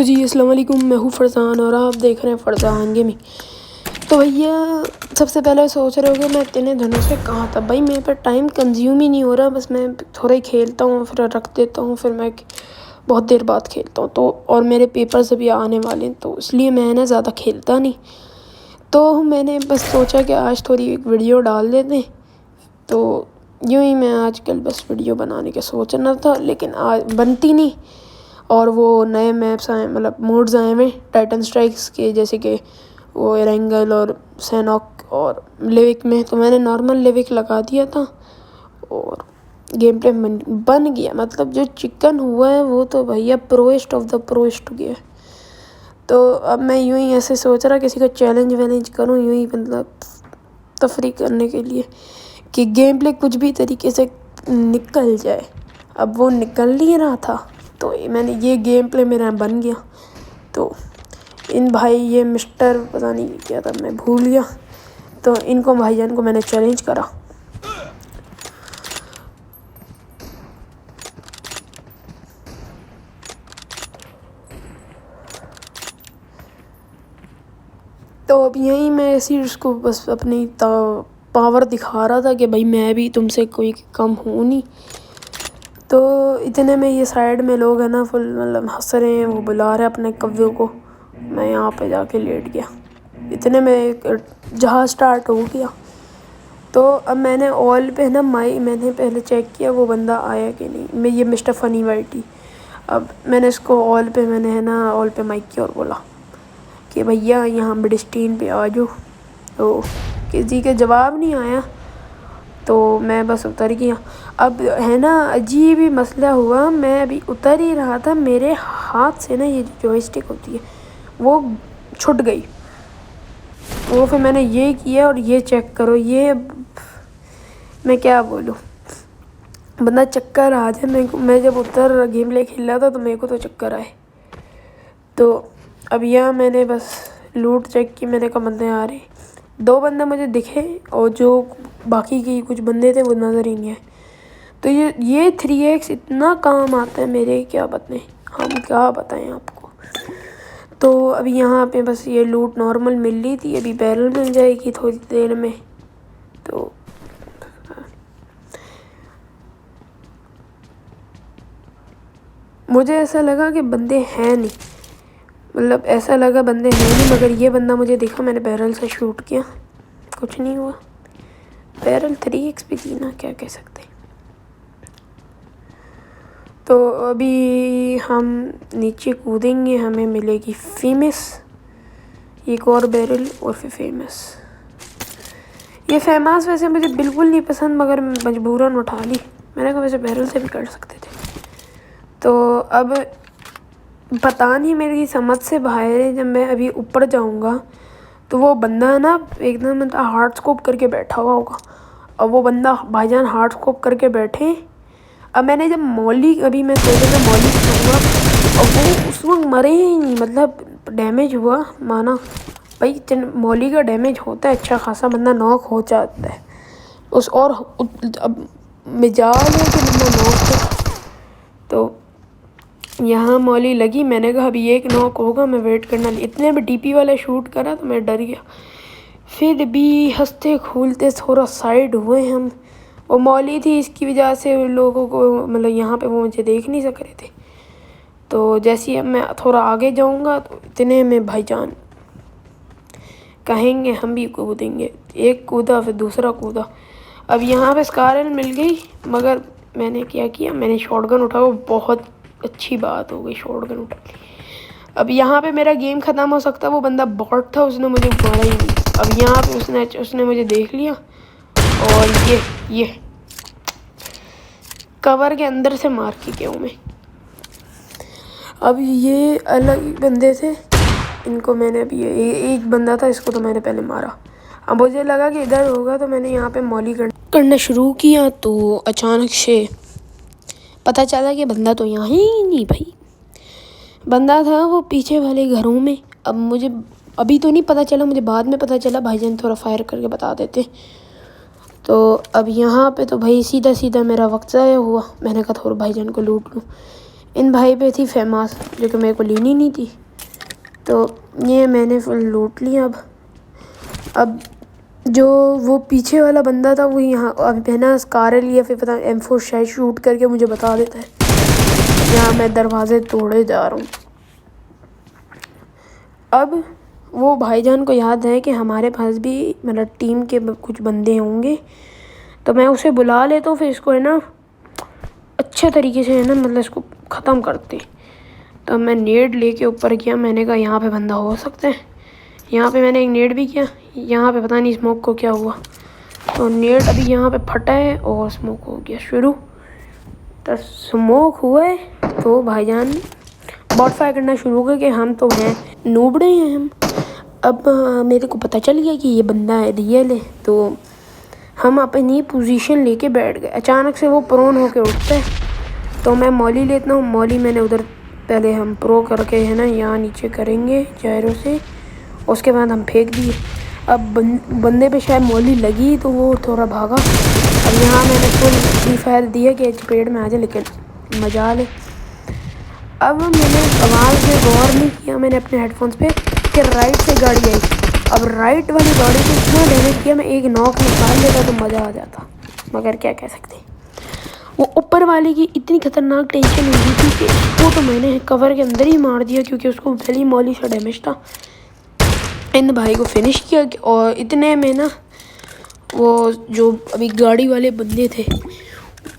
तो जी अस्सलाम वालेकुम, मैं हूँ फ़रज़ान और आप देख रहे हैं फ़रज़ान गेमिंग। तो भैया सबसे पहले सोच रहे होगे मैं इतने दिनों से कहाँ था। भाई मेरे पर टाइम कंज्यूम ही नहीं हो रहा, बस मैं थोड़ा ही खेलता हूँ फिर रख देता हूँ, फिर मैं बहुत देर बाद खेलता हूँ। तो और मेरे पेपर्स अभी आने वाले हैं तो इसलिए मैं ना ज़्यादा खेलता नहीं। तो मैंने बस सोचा कि आज थोड़ी एक वीडियो डाल देते हैं। तो यूँ ही मैं आजकल बस वीडियो बनाने का सोच रहा था, लेकिन आज बनती नहीं। और वो नए मैप्स आए, मतलब मोड्स आए हुए टाइटन स्ट्राइक्स के, जैसे कि वो एरेंगल और सैनॉक और लिविक में। तो मैंने नॉर्मल लिविक लगा दिया था और गेम प्ले बन गया। मतलब जो चिकन हुआ है वो तो भैया प्रोएस्ट ऑफ द प्रोएस्ट हो गया। तो अब मैं यूँ ही ऐसे सोच रहा किसी को चैलेंज वैलेंज करूँ, यूँ ही मतलब तफरी करने के लिए कि गेम प्ले कुछ भी तरीके से निकल जाए। अब वो निकल नहीं रहा था तो मैंने ये गेम प्ले मेरा बन गया। तो इन भाई ये मिस्टर पता नहीं क्या था, मैं भूल गया। तो इनको भाईजान को मैंने चैलेंज करा। तो अब यहीं मैं ऐसी उसको बस अपनी पावर दिखा रहा था कि भाई मैं भी तुमसे कोई कम हूँ नहीं। तो इतने में ये साइड में लोग हैं ना फुल मतलब हंस रहे हैं, वो बुला रहे अपने कव्यों को। मैं यहाँ पे जाके लेट गया। इतने में एक जहाज़ स्टार्ट हो गया। तो अब मैंने ऑल पे ना मैंने पहले चेक किया वो बंदा आया कि नहीं। मैं ये मिस्टर फ़नी वाइटी, अब मैंने इसको ऑल पे मैंने है ना ऑल पे माइक किया और बोला कि भैया यहाँ ब्रिस्टीन पे आ जाओ। तो किसी के जवाब नहीं आया तो मैं बस उतर गया। अब है ना अजीब ही मसला हुआ, मैं अभी उतर ही रहा था, मेरे हाथ से ना ये जॉयस्टिक होती है वो छूट गई। वो फिर मैंने ये किया और ये चेक करो, ये मैं क्या बोलूँ, बंदा चक्कर आ जाए। मैं जब उतर गेम प्ले खेल रहा था तो मेरे को तो चक्कर आए। तो अब यहाँ मैंने बस लूट चेक की, मैंने कहा बंदे आ रहे। 2 बंदे मुझे दिखे और जो बाकी के कुछ बंदे थे वो नज़र ही नहीं आए। तो ये 3x इतना काम आता है मेरे, क्या बताएं, हम क्या बताएं आपको। तो अभी यहाँ पे बस ये लूट नॉर्मल मिल रही थी, अभी बैरल मिल जाएगी थोड़ी देर में। तो मुझे ऐसा लगा कि बंदे हैं नहीं, मतलब ऐसा लगा बंदे हैं नहीं, मगर ये बंदा मुझे दिखा, मैंने बैरल से शूट किया, कुछ नहीं हुआ। बैरल 3x भी थी ना, क्या कह सकते। तो अभी हम नीचे कूदेंगे, हमें मिलेगी फेमस, एक और बैरल और फिर फेमस। ये फेमस वैसे मुझे बिल्कुल नहीं पसंद, मगर मजबूरन उठा ली। मैंने कहा वैसे बैरल से भी कर सकते थे। तो अब पता नहीं मेरी समझ से बाहर है, जब मैं अभी ऊपर जाऊंगा तो वो बंदा ना एकदम मतलब हार्ड स्कोप करके बैठा हुआ होगा। और वो बंदा भाईजान हार्ड स्कोप करके बैठे। अब मैंने जब मौली, अभी मैं सोचा मैं मौली खाऊंगा और वो उस वक्त मरे ही नहीं, मतलब डैमेज हुआ माना। भाई मौली का डैमेज होता है अच्छा खासा, बंदा नॉक हो जाता है उस, और अब मिजाज है कि बंदा नॉक है। तो यहाँ मौली लगी, मैंने कहा अभी एक नॉक होगा, मैं वेट करना। इतने में डीपी वाला शूट करा तो मैं डर गया। फिर भी हंसते खोलते थोड़ा साइड हुए हम। वो मौली थी, इसकी वजह से लोगों को मतलब यहाँ पे वो मुझे देख नहीं सक रहे थे। तो जैसे ही अब मैं थोड़ा आगे जाऊँगा तो इतने में भाईजान कहेंगे हम भी कूदेंगे। एक कूदा फिर दूसरा कूदा। अब यहाँ पे स्कारल मिल गई, मगर मैंने क्या किया, मैंने शॉटगन उठाया। बहुत अच्छी बात हो गई, शॉटगन उठा ली। अब यहाँ पे मेरा गेम ख़त्म हो सकता है। वो बंदा बॉट था, उसने मुझे मारा ही नहीं। अब यहाँ पे उसने मुझे देख लिया और ये कवर के अंदर से मार के गया हूँ मैं। अब ये अलग बंदे थे, इनको मैंने अभी एक बंदा था, इसको तो मैंने पहले मारा। अब मुझे लगा कि इधर होगा तो मैंने यहाँ पे मौली करना शुरू किया। तो अचानक से पता चला कि बंदा तो यहाँ ही नहीं भाई, बंदा था वो पीछे वाले घरों में। अब मुझे अभी तो नहीं पता चला, मुझे बाद में पता चला, भाईजान थोड़ा फायर करके बता देते। तो अब यहाँ पे तो भाई सीधा सीधा मेरा वक्त ज़ाया हुआ। मैंने कहा थोड़ा भाईजान को लूट लूँ। इन भाई पे थी फेमस जो कि मेरे को लेनी नहीं थी। तो ये मैंने फुल लूट लिया। अब जो वो पीछे वाला बंदा था वो यहाँ अब है ना स्कार लिया, फिर पता M4 शायद शूट करके मुझे बता देता है। यहाँ मैं दरवाजे तोड़े जा रहा हूँ। अब वो भाईजान को याद है कि हमारे पास भी मतलब टीम के कुछ बंदे होंगे, तो मैं उसे बुला लेता हूँ, फिर इसको है ना अच्छे तरीके से है ना मतलब इसको ख़त्म करते। तो मैं नेड लेके ऊपर किया, मैंने कहा यहाँ पे बंदा हो सकता है। यहाँ पे मैंने एक नेड भी किया, यहाँ पे पता नहीं स्मोक को क्या हुआ, तो नेड अभी यहाँ पे फटा है और स्मोक हो गया शुरू। तो स्मोक हुए तो भाईजान बॉट फायर करना शुरू कर कि हम तो हैं नूबड़े हैं हम। अब मेरे को पता चल गया कि ये बंदा है रियल है, तो हम अपनी पोजीशन लेके बैठ गए। अचानक से वो प्रोन होके उठता है, तो मैं मॉली लेता हूँ। मॉली मैंने उधर पहले हम प्रो करके है ना यहाँ नीचे करेंगे जायरों से, उसके बाद हम फेंक दिए। अब बंदे पे शायद मॉली लगी तो वो थोड़ा भागा। अब यहाँ मैंने फुल फ्री फायर दिया कि चपेट में आ जाए, लेकिन मजा ले। अब मैंने आवाज़ में गौर नहीं किया मैंने अपने हेडफोन्स पे कि राइट से गाड़ी आई। अब राइट वाली गाड़ी को इतना डैमेज किया, मैं एक नॉक निकाल लेता तो मज़ा आ जाता, मगर क्या कह सकते। वो ऊपर वाले की इतनी खतरनाक टेंशन हुई थी कि वो तो मैंने कवर के अंदर ही मार दिया, क्योंकि उसको पहली मॉली से डैमेज था। इन भाई को फिनिश किया और इतने में ना वो जो अभी गाड़ी वाले बंदे थे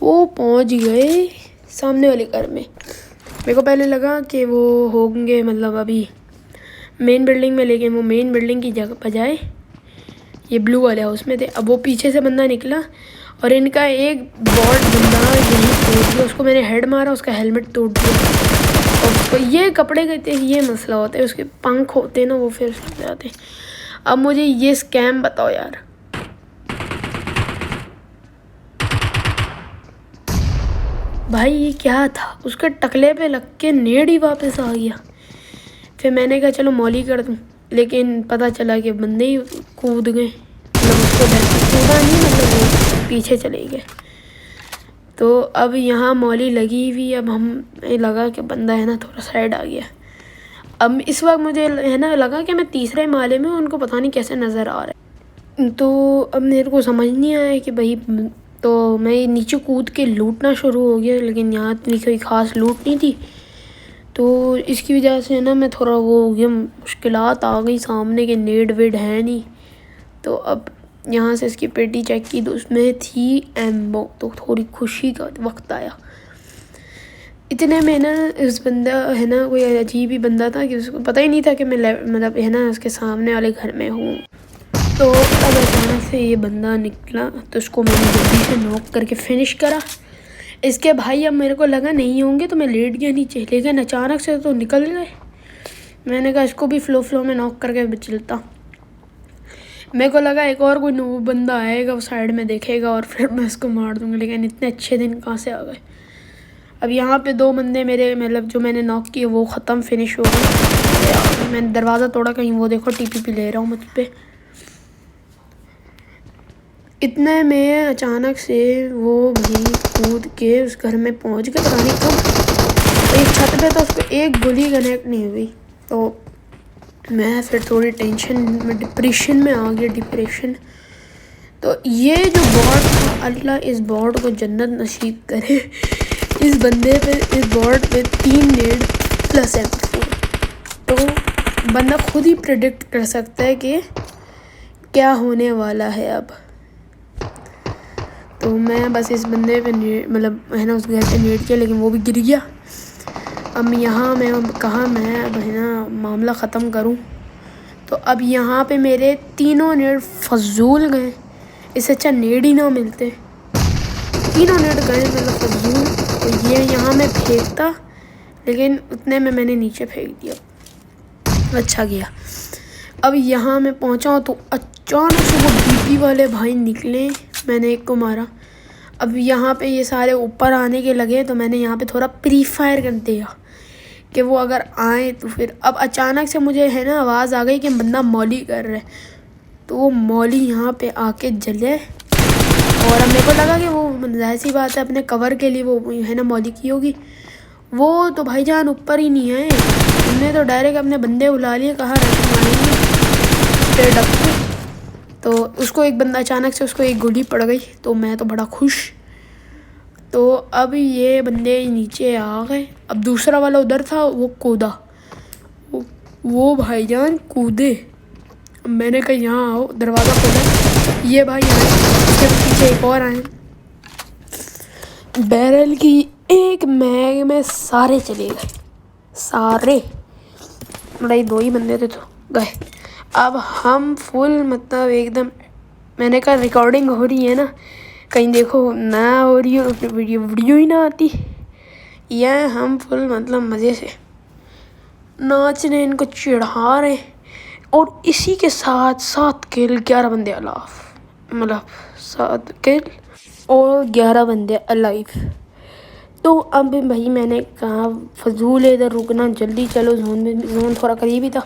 वो पहुंच गए सामने वाले घर में। मेरे को पहले लगा कि वो होंगे मतलब अभी मेन बिल्डिंग में, लेकिन वो मेन बिल्डिंग की जगह बजाय ये ब्लू वाले हाउस में थे। अब वो पीछे से बंदा निकला और इनका एक बॉट बंदा यहीं तोड़ दिया, उसको मैंने हेड मारा, उसका हेलमेट तोड़ दिया। और उसको ये कपड़े कहते हैं, ये मसला होता है, उसके पंख होते हैं ना वो फिर लग जाते हैं। अब मुझे ये स्कैम बताओ यार, भाई ये क्या था? उसके टकले पे लग के नेड ही वापस आ गया। फिर मैंने कहा चलो मॉली कर दूँ, लेकिन पता चला कि बंदे ही कूद गए, मतलब उसको कूदा नहीं, मतलब वो पीछे चले गए। तो अब यहाँ मॉली लगी हुई, अब हम लगा कि बंदा है ना थोड़ा साइड आ गया। अब इस वक्त मुझे है ना लगा कि मैं तीसरे माले में, उनको पता नहीं कैसे नज़र आ रहा है। तो अब मेरे को समझ नहीं आया कि भाई, तो मैं नीचे कूद के लूटना शुरू हो गया, लेकिन यहाँ इतनी कोई ख़ास लूट नहीं थी। तो इसकी वजह से ना मैं थोड़ा वो हो गया, मुश्किलात आ गई सामने के नेड वेड है नहीं। तो अब यहाँ से इसकी पेटी चेक की तो उसमें थी एम्बो, तो थोड़ी खुशी का वक्त आया। इतने में ना इस बंदा है ना कोई अजीब ही बंदा था कि उसको पता ही नहीं था कि मैं मतलब है ना उसके सामने वाले घर में हूँ। तो अब अचानक से ये बंदा निकला तो उसको मैंने जल्दी से नॉक करके फिनिश करा। इसके भाई अब मेरे को लगा नहीं होंगे तो मैं लेट गया नीचे, लेकिन अचानक से तो निकल गए। मैंने कहा इसको भी फ्लो में नॉक करके चलता। मेरे को लगा एक और कोई नूब बंदा आएगा, वो साइड में देखेगा और फिर मैं उसको मार दूँगा, लेकिन इतने अच्छे दिन कहाँ से आ गए। अब यहाँ पे दो बंदे मेरे मतलब जो मैंने नॉक किए वो ख़त्म फिनिश हो गए। मैंने दरवाज़ा तोड़ा, कहीं वो देखो TPP ले रहा हूँ मुझ पर। इतने में अचानक से वो भी कूद के उस घर में पहुंच गए, पता नहीं कब। एक छत पे तो उसको एक गोली कनेक्ट नहीं हुई। तो मैं फिर थोड़ी टेंशन में डिप्रेशन में आ गया, डिप्रेशन। तो ये जो बॉट था, अल्लाह इस बॉट को जन्नत नसीब करे। इस बंदे पे, इस बॉट पे 3 नेड प्लस M4। तो बंदा खुद ही प्रेडिक्ट कर सकता है कि क्या होने वाला है अब। तो मैं बस इस बंदे पे मतलब है ना उस घर पे नेट किया, लेकिन वो भी गिर गया। अब यहाँ मैं कहाँ मैं अब है ना मामला ख़त्म करूँ। तो अब यहाँ पे मेरे तीनों नेट फजूल गए, इससे अच्छा नेट ही ना मिलते। तीनों नेट गए मतलब फजूल। तो ये यहाँ मैं फेंकता, लेकिन उतने में मैंने नीचे फेंक दिया, अच्छा गया। अब यहाँ मैं पहुँचा तो अचानक से वो DP वाले भाई निकले, मैंने एक को मारा। अब यहाँ पे ये सारे ऊपर आने के लगे, तो मैंने यहाँ पे थोड़ा प्री फायर कर दिया कि वो अगर आए तो फिर। अब अचानक से मुझे है ना आवाज़ आ गई कि बंदा मॉली कर रहा है, तो वो मॉली यहाँ पे आके जले। और अब मेरे को लगा कि वो जाहिर सी बात है अपने कवर के लिए वो है ना मॉली की होगी। वो तो भाईजान ऊपर ही नहीं है, हमने तो डायरेक्ट अपने बंदे बुला लिए, कहा रश मारेंगे स्ट्रेट अप पे। तो उसको एक बंदा अचानक से उसको एक गोली पड़ गई, तो मैं तो बड़ा खुश। तो अब ये बंदे नीचे आ गए। अब दूसरा वाला उधर था, वो कूदा, वो भाईजान कूदे। मैंने कहा यहाँ आओ, दरवाज़ा खोला, ये भाई आए, उसके पीछे एक और आए। बैरल की एक मैग में सारे चले गए, सारे, मतलब 2 ही बंदे थे तो गए। अब हम फुल मतलब एकदम, मैंने कहा रिकॉर्डिंग हो रही है ना, कहीं देखो ना हो रही हो तो वीडियो ही ना आती। यह हम फुल मतलब मज़े से नाच रहे, इनको चिढ़ा रहे, और इसी के साथ 7 किल, 11 बंदे अलाइव, मतलब 7 किल और 11 बंदे अलाइव। तो अब भाई मैंने कहा फजूल है इधर रुकना, जल्दी चलो, जोन थोड़ा करीब ही था,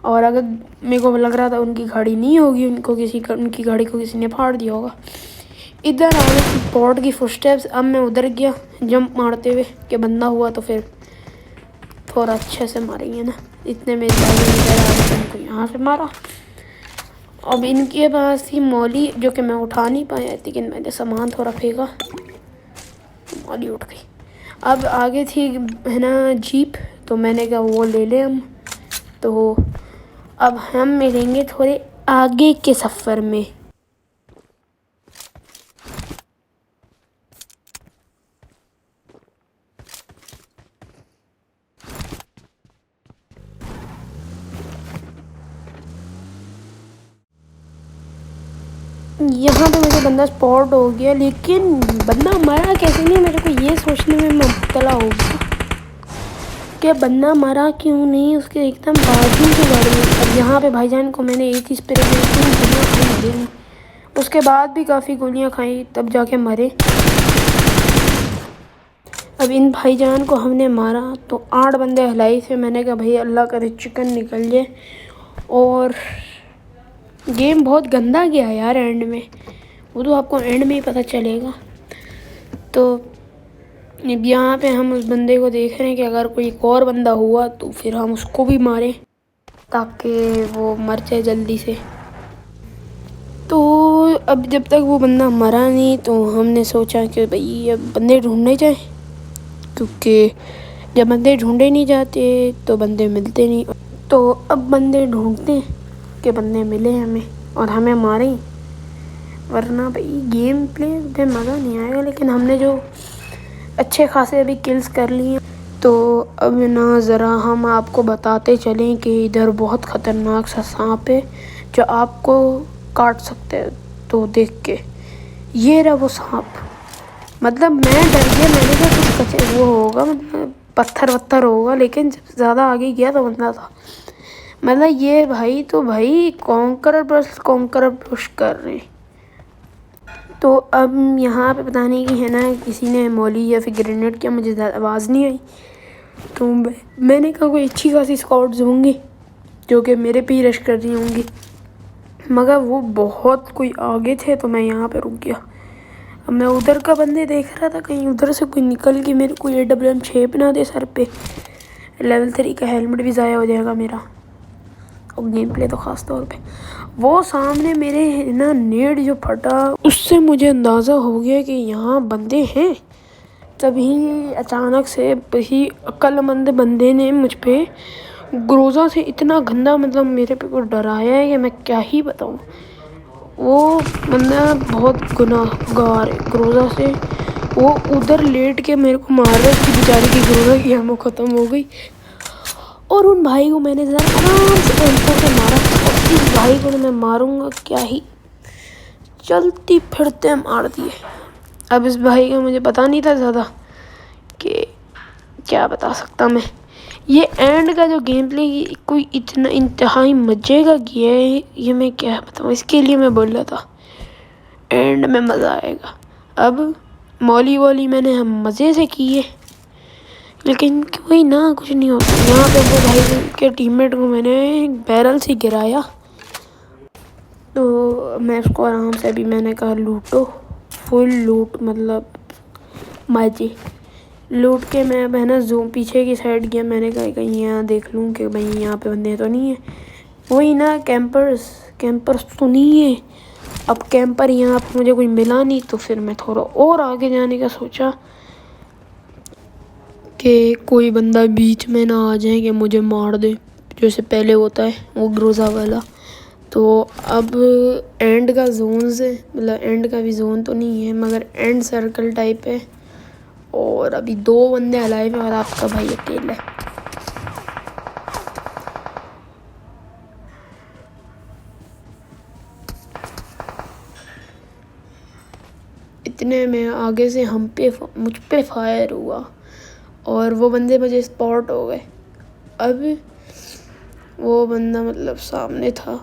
और अगर मेरे को लग रहा था उनकी गाड़ी नहीं होगी, उनकी गाड़ी को किसी ने फाड़ दिया होगा। इधर आने स्पॉट की फुटस्टेप्स, अब मैं उधर गया जंप मारते हुए कि बंदा हुआ तो फिर थोड़ा अच्छे से मारेंगे ना। इतने मेरे भाई इधर आ गए, उनको यहाँ से मारा। अब इनके पास थी मौली, जो कि मैं उठा नहीं पाया, लेकिन मैंने सामान थोड़ा फेंका, मौली उठ गई। अब आगे थी है ना जीप, तो मैंने कहा वो ले लें हम। तो अब हम मिलेंगे थोड़े आगे के सफ़र में। यहाँ पे मुझे बंदा स्पॉट हो गया, लेकिन बंदा मरा कैसे नहीं, मेरे को ये सोचने में मुब्तला हो गया कि बंदा मरा क्यों नहीं, उसके एकदम बाजू के बारे में। अब यहाँ पे भाईजान को मैंने एक ही स्प्रे में गोलियाँ खाई, मरे नहीं। उसके बाद भी काफ़ी गोलियाँ खाई, तब जाके मरे। अब इन भाईजान को हमने मारा तो 8 बंदे हलाई थे। मैंने कहा भाई अल्लाह करे चिकन निकल जाए। और गेम बहुत गंदा गया यार एंड में, वो तो आपको एंड में ही पता चलेगा। तो अब यहाँ पे हम उस बंदे को देख रहे हैं कि अगर कोई एक और बंदा हुआ तो फिर हम उसको भी मारें ताकि वो मर जाए जल्दी से। तो अब जब तक वो बंदा मरा नहीं तो हमने सोचा कि भाई अब बंदे ढूंढने जाए, क्योंकि जब बंदे ढूंढे नहीं जाते तो बंदे मिलते नहीं। तो अब बंदे ढूंढते हैं कि बंदे मिले हमें और हमें मारें, वरना भाई गेम प्ले में मज़ा नहीं आएगा। लेकिन हमने जो अच्छे खासे अभी किल्स कर लिए, तो अब ना ज़रा हम आपको बताते चलें कि इधर बहुत ख़तरनाक सा सांप है जो आपको काट सकते हैं। तो देख के ये रहा वो सांप, मतलब मैं डर गया, मैंने कहा कुछ कचे वो होगा, मतलब पत्थर वत्थर होगा, लेकिन जब ज़्यादा आगे गया तो बंदा था। मतलब ये भाई तो भाई कॉन्कर ब्रश कर रहे हैं। तो अब यहाँ पे पता नहीं कि है ना किसी ने मौली या फिर ग्रेनेड किया, मुझे आवाज़ नहीं आई। तो मैंने कहा कोई अच्छी खासी स्क्वाड्स होंगी जो कि मेरे पे ही रश कर रही होंगी, मगर वो बहुत कोई आगे थे तो मैं यहाँ पे रुक गया। अब मैं उधर का बंदे देख रहा था, कहीं उधर से कोई निकल के मेरे को AWM 6 बना दे सर पे, लेवल 3 का हेलमेट भी ज़ाया हो जाएगा मेरा, और गेम प्ले तो ख़ास तौर पे। वो सामने मेरे ना नेट जो फटा, उससे मुझे अंदाज़ा हो गया कि यहाँ बंदे हैं। तभी अचानक से ही अक्लमंद बंदे ने मुझ पे ग्रोज़ा से इतना गंदा, मतलब मेरे पे को डराया है कि मैं क्या ही बताऊँ। वो बंदा बहुत गुनाहगार है ग्रोज़ा से, वो उधर लेट के मेरे को मार रहा है, उसकी बेचारी की ग्रोज़ा की एमो ख़त्म हो गई। और उन भाई को मैंने ज़रा आराम से एल्फो से मारा, और इस भाई को तो मैं मारूंगा क्या ही, चलती फिरते मार दिए। अब इस भाई का मुझे पता नहीं था ज़्यादा कि क्या बता सकता मैं। ये एंड का जो गेम प्ले कोई इतना इंतहाई मज़े का किया है, ये मैं क्या बताऊँ, इसके लिए मैं बोल रहा था एंड में मज़ा आएगा। अब मौली वॉली मैंने हम मज़े से किए, लेकिन कोई ना कुछ नहीं होता। यहाँ पे वो भाई के टीममेट को मैंने बैरल से गिराया, तो मैं उसको आराम से, अभी मैंने कहा लूटो, फुल लूट, मतलब मजे। लूट के मैं अब है ना जो पीछे की साइड गया। मैंने कहा कहीं यहाँ देख लूँ कि भाई यहाँ पे बंदे तो नहीं है। वही ना कैंपर्स तो नहीं है। अब कैंपर यहाँ पे मुझे कोई मिला नहीं, तो फिर मैं थोड़ा और आगे जाने का सोचा कि कोई बंदा बीच में ना आ जाए कि मुझे मार दे, जैसे पहले होता है वो ग्रोज़ा वाला। तो अब एंड का जोन है, मतलब एंड का भी जोन तो नहीं है मगर एंड सर्कल टाइप है। और अभी 2 बंदे अलाइव हैं और आपका भाई अकेला है। इतने में आगे से मुझ पे फायर हुआ और वो बंदे मुझे स्पॉट हो गए। अब वो बंदा मतलब सामने था।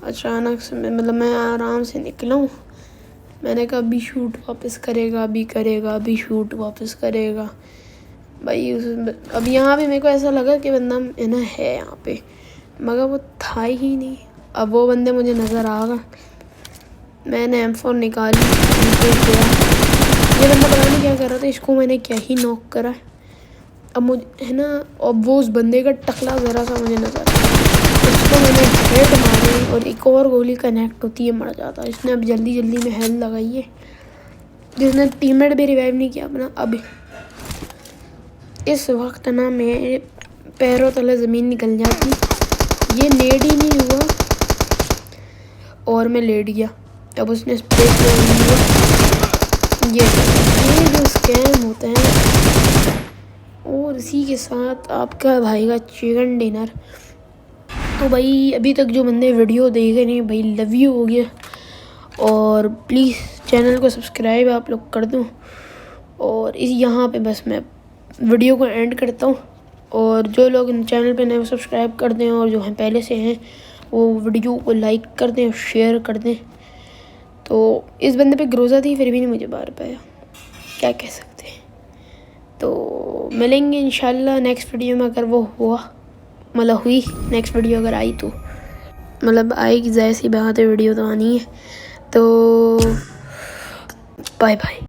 अचानक से मैं आराम से निकला हूँ। मैंने कहा अभी शूट वापस करेगा, अभी शूट वापस करेगा भाई। अब यहाँ पे मेरे को ऐसा लगा कि बंदा है ना है यहाँ पे, मगर वो था ही नहीं। अब वो बंदे मुझे नज़र आ गए। मैंने M4 निकाली, गया। ये बंदा पता नहीं क्या कर रहा था, इसको मैंने क्या ही नॉक करा। अब मुझे है ना, अब वो उस बंदे का टकला ज़रा सा मुझे नज़र आया, उसको मैंने हेड मारी और एक और गोली कनेक्ट होती है, मर जाता। इसने अब जल्दी में हेल्थ लगाई है, जिसने टीममेट भी रिवाइव नहीं किया अपना। अब इस वक्त ना मेरे पैरों तले ज़मीन निकल जाती। ये नेड ही नहीं हुआ और मैं लेट गया। अब उसने स्प्रे किया। ये जो स्कैम होता है। और इसी के साथ आपका भाई का चिकन डिनर। तो भाई अभी तक जो बंदे वीडियो देखे नहीं, भाई लव यू हो गया। और प्लीज़ चैनल को सब्सक्राइब आप लोग कर दो। और इस यहाँ पे बस मैं वीडियो को एंड करता हूँ। और जो लोग चैनल पे नए सब्सक्राइब कर दें और जो हैं पहले से हैं वो वीडियो को लाइक कर दें, शेयर कर दें। तो इस बंदे पे ग्रोज़ा थी, फिर भी नहीं मुझे मार पाया, क्या कह सकते हैं। तो मिलेंगे इंशाल्लाह नेक्स्ट वीडियो में, अगर वो हुआ मतलब हुई नेक्स्ट वीडियो अगर आई तो, मतलब आएगी, ज़ाहिर सी बात है वीडियो तो आनी है। तो बाय बाय।